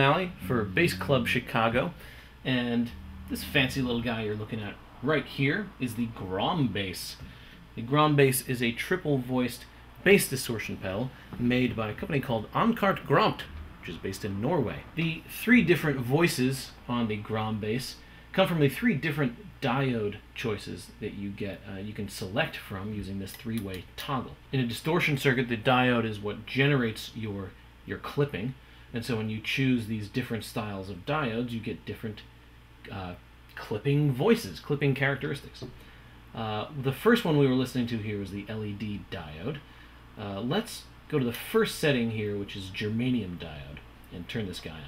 O'Malley for Bass Club Chicago, and this fancy little guy you're looking at right here is the Grom bass. The Grom bass is a triple-voiced bass distortion pedal made by a company called Onkart Gromt, which is based in Norway. The three different voices on the Grom bass come from the three different diode choices that you get. You can select from using this three-way toggle. In a distortion circuit, the diode is what generates your clipping, and so when you choose these different styles of diodes, you get different clipping voices, clipping characteristics. The first one we were listening to here was the LED diode. Let's go to the first setting here, which is Germanium diode, and turn this guy on.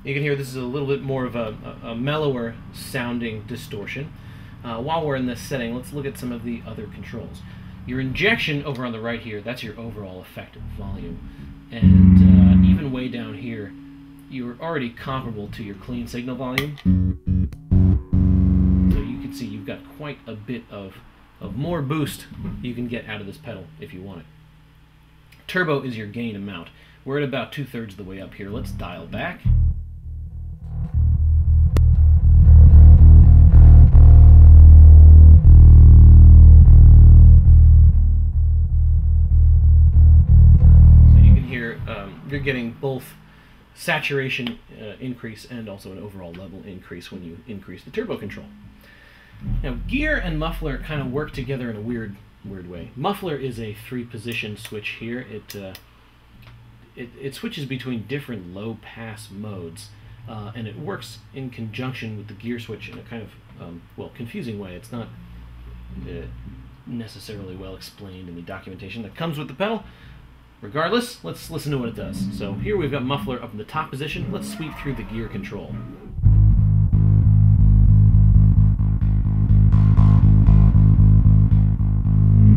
You can hear this is a little bit more of a mellower sounding distortion. While we're in this setting, let's look at some of the other controls. Your injection over on the right here, that's your overall effective volume. And even way down here, you're already comparable to your clean signal volume. So you can see you've got quite a bit of more boost you can get out of this pedal if you want it. Turbo is your gain amount. We're at about 2/3 of the way up here. Let's dial back. You're getting both saturation increase and also an overall level increase when you increase the turbo control. Now, gear and muffler kind of work together in a weird way. Muffler is a three-position switch here. It switches between different low-pass modes, and it works in conjunction with the gear switch in a kind of, well, confusing way. It's not necessarily well explained in the documentation that comes with the pedal. Regardless, let's listen to what it does. So here we've got muffler up in the top position. Let's sweep through the gear control.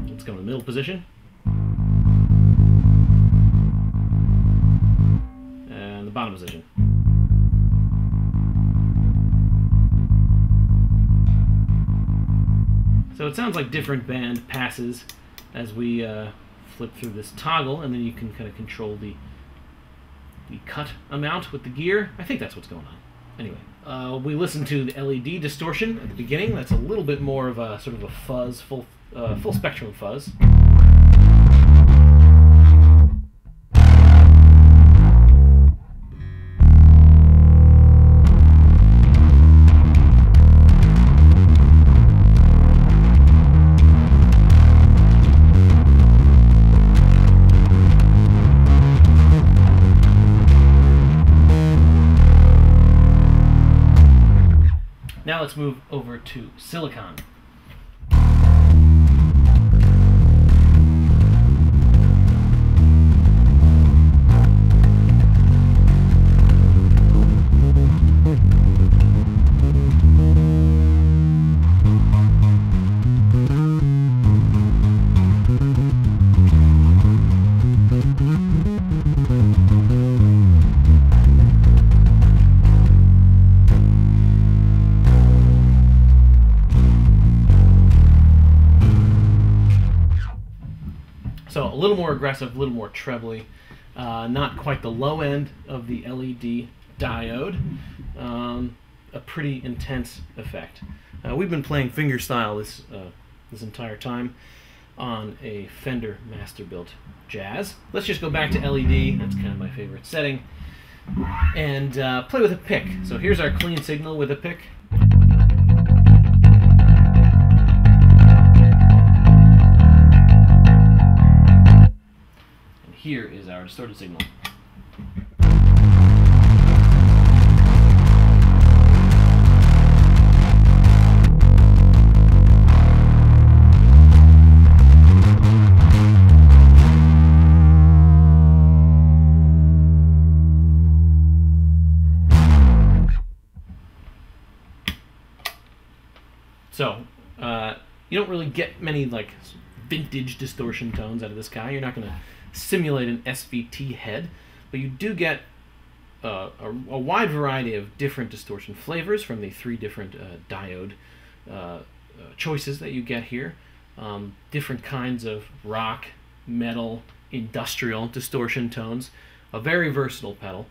Let's go to the middle position. And the bottom position. So it sounds like different band passes as we flip through this toggle, and then you can kind of control the cut amount with the gear. I think that's what's going on. Anyway, we listened to the LED distortion at the beginning. That's a little bit more of a sort of a fuzz, full spectrum fuzz. Now let's move over to silicon. So a little more aggressive, a little more trebly, not quite the low end of the LED diode, a pretty intense effect. We've been playing fingerstyle this entire time on a Fender Masterbuilt Jazz. Let's just go back to LED, that's kind of my favorite setting, and play with a pick. So here's our clean signal with a pick. Here is our distorted signal. So, you don't really get many like vintage distortion tones out of this guy. You're not going to simulate an SVT head, but you do get a wide variety of different distortion flavors from the 3 different diode choices that you get here. Different kinds of rock, metal, industrial distortion tones. A very versatile pedal.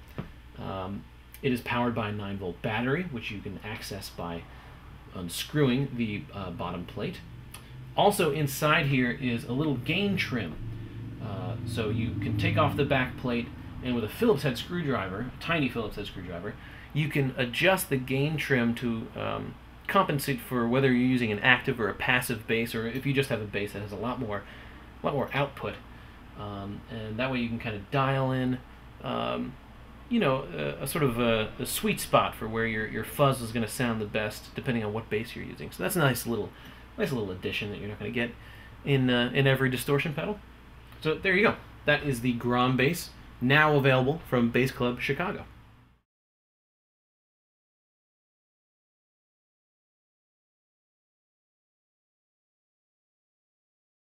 It is powered by a 9-volt battery, which you can access by unscrewing the bottom plate. Also inside here is a little gain trim. So you can take off the back plate, and with a Phillips head screwdriver, a tiny Phillips head screwdriver, you can adjust the gain trim to compensate for whether you're using an active or a passive bass, or if you just have a bass that has a lot more output. And that way you can kind of dial in a sort of a sweet spot for where your fuzz is going to sound the best, depending on what bass you're using. So that's a nice little addition that you're not going to get in every distortion pedal. So there you go. That is the Grom bass, now available from Bass Club Chicago.